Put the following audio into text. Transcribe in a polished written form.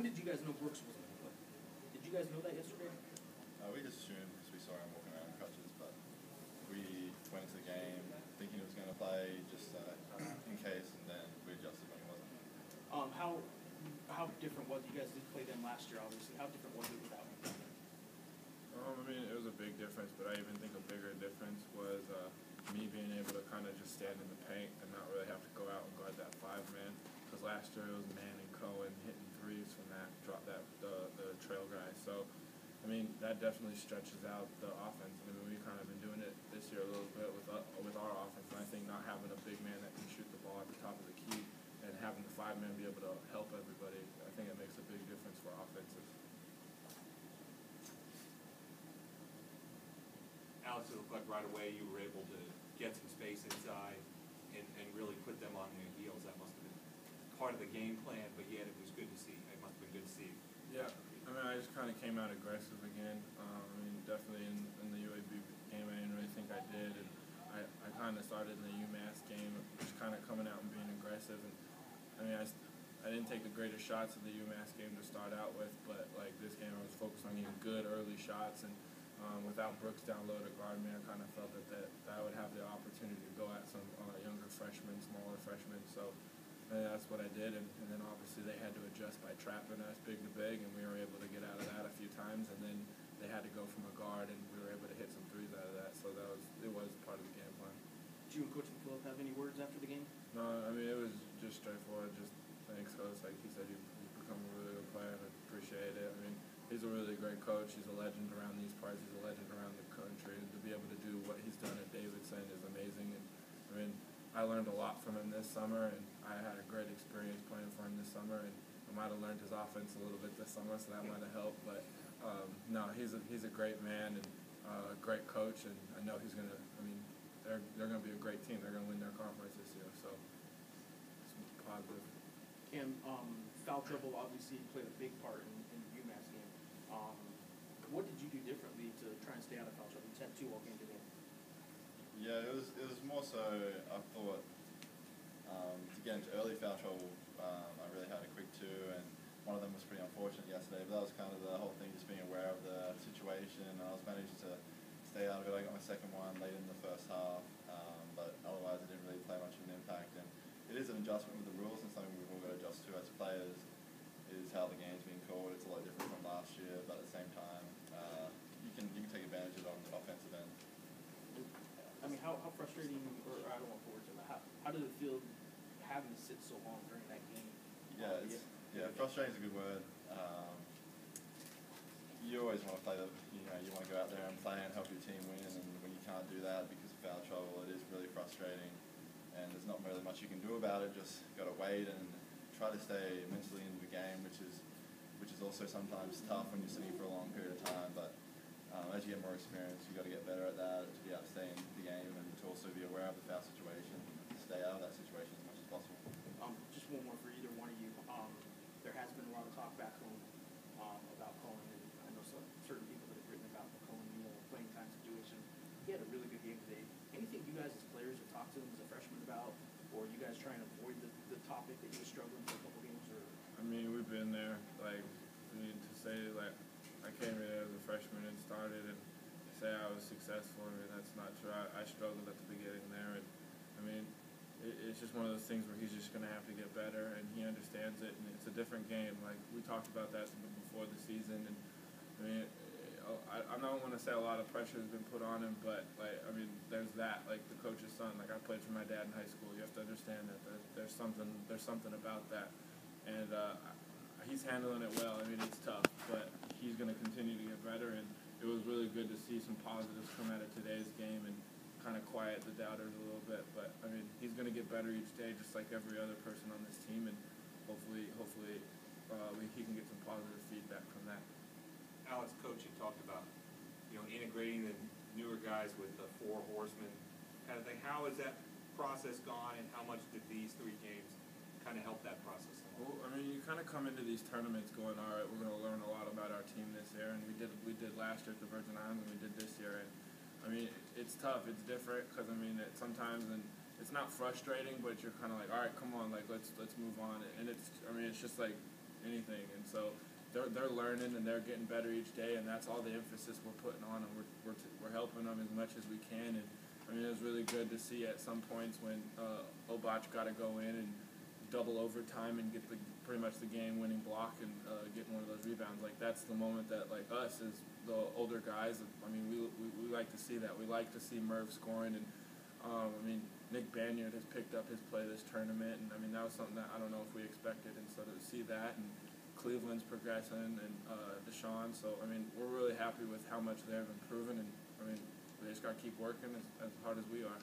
When did you guys know Brooks wasn't going to play? Did you guys know that yesterday? We just assumed because we saw him walking around in crutches, but we went into the game thinking he was going to play just in case, and then we adjusted when he wasn't. How different was it? You guys did play them last year, obviously. How different was it without him? I mean, it was a big difference, but I even think a bigger difference was me being able to kind of just stand in the paint and not really have to go out and guard that 5-man. Because last year it was Man and Cohen hitting threes from that the trail guy. So, I mean, that definitely stretches out the offense. I mean, we've kind of been doing it this year a little bit with our offense, and I think not having a big man that can shoot the ball at the top of the key and having the 5-man be able to help everybody, I think it makes a big difference for offenses. Alex, it looked like right away you were able to get some space inside and really put them on their heels. That must have been part of the game plan, but yet it was good to see. It must have been good to see. Yeah, I mean, I just kind of came out aggressive again. I mean, definitely in the UAB game, I didn't really think I did. And I kind of started in the UMass game, just kind of coming out and being aggressive. And I mean, I didn't take the greatest shots in the UMass game to start out with, but like this game, I was focused on getting good early shots. And without Brooks down low to guard me, I kind of felt that I would have the opportunity to go at some younger freshmen, smaller freshmen. So that's what I did. And then obviously they had to adjust by trapping us big to big, and we were able to get out of that a few times. And then they had to go from a guard, and we were able to hit some threes out of that. So it was part of the game plan. Did you and Coach McPhillips have any words after the game? No, I mean, it was just straightforward. Just thanks, Coach. Like he said, you've become a really good player, and I appreciate it. I mean, he's a really great coach. He's a legend around these parts. He's a legend around the country. And to be able to do what he's done at Davidson is amazing. And I mean, I learned a lot from him this summer, and I had a great experience playing for him this summer. And I might have learned his offense a little bit this summer, so that might have helped. But no, he's a great man and a great coach, and I know he's gonna. I mean, they're gonna be a great team. They're gonna win their conference this year, so it's positive. Cam, foul trouble obviously played a big part in the UMass game. What did you do differently to try and stay out of foul trouble? You had 2 all game today. Yeah, it was more so. I thought to get into early foul trouble, I really had a quick 2, and one of them was pretty unfortunate yesterday. But that was kind of the whole thing, just being aware of the situation. And I was managed to stay out of it. I got my second one late in the first half, but otherwise it didn't really play much of an impact. And it is an adjustment with the rules, and something we've all got to adjust to as players. Is how the game's being called. It's a lot different from last year, but at the same time, you can take advantage of it on the offensive end. I mean, how frustrating, or I don't want to forward to that. How did it feel having to sit so long during that game? Yeah, frustrating is a good word. You always want to play you want to go out there and play and help your team win, and when you can't do that because of foul trouble, it is really frustrating. And there's not really much you can do about it. Just got to wait and try to stay mentally into the game, which is also sometimes tough when you're sitting for a long period of time. But as you get more experience, you've got to get better at that, to be able to stay in the game and to also be aware of the foul situation, to stay out of that situation as much as possible. Just one more for either one of you. There has been a lot of talk back home about Cohen, and I know certain people that have written about the Cohen playing time situation. He had a really good game today. Anything you guys as players have talked to him as a freshman about, or you guys trying to avoid the topic that he was struggling for a couple games? Or I mean, we've been there. Like, to say like I came here as a freshman and started, and say I was successful. I mean, that's not true. I struggled at the beginning there, and I mean, it's just one of those things where he's just going to have to get better, and he understands it, and it's a different game. Like, we talked about that before the season, and I mean, I don't want to say a lot of pressure has been put on him, but like, I mean, there's that, like the coach's son. Like, I played for my dad in high school. You have to understand that there's something about that, and he's handling it well. I mean, it's tough, but he's going to continue to get better, and it was really good to see some positives come out of today's game and kind of quiet the doubters a little bit. But I mean, he's going to get better each day, just like every other person on this team, and hopefully he can get some positive feedback from that. Alex, Coach, you talked about integrating the newer guys with the 4 horsemen kind of thing. How has that process gone, and how much did these 3 games kind of help that process? Well, I mean, you kind of come into these tournaments going, all right, we're going to learn a lot about our team this year, and we did last year at the Virgin Islands, and we did this year, and I mean, it's tough, it's different, because I mean, sometimes, and it's not frustrating, but you're kind of like, all right, come on, like let's move on, and it's just like anything. And so they're learning and they're getting better each day, and that's all the emphasis we're putting on them. We're helping them as much as we can. And I mean, it was really good to see at some points when Obach got to go in and double overtime and get pretty much the game-winning block and getting one of those rebounds. Like, that's the moment that, like, us as the older guys, I mean, we like to see that. We like to see Merv scoring. And I mean, Nick Banyard has picked up his play this tournament, and I mean, that was something that I don't know if we expected. And so to see that, and Cleveland's progressing, and Deshaun. So I mean, we're really happy with how much they've improved, and I mean, they just got to keep working as hard as we are.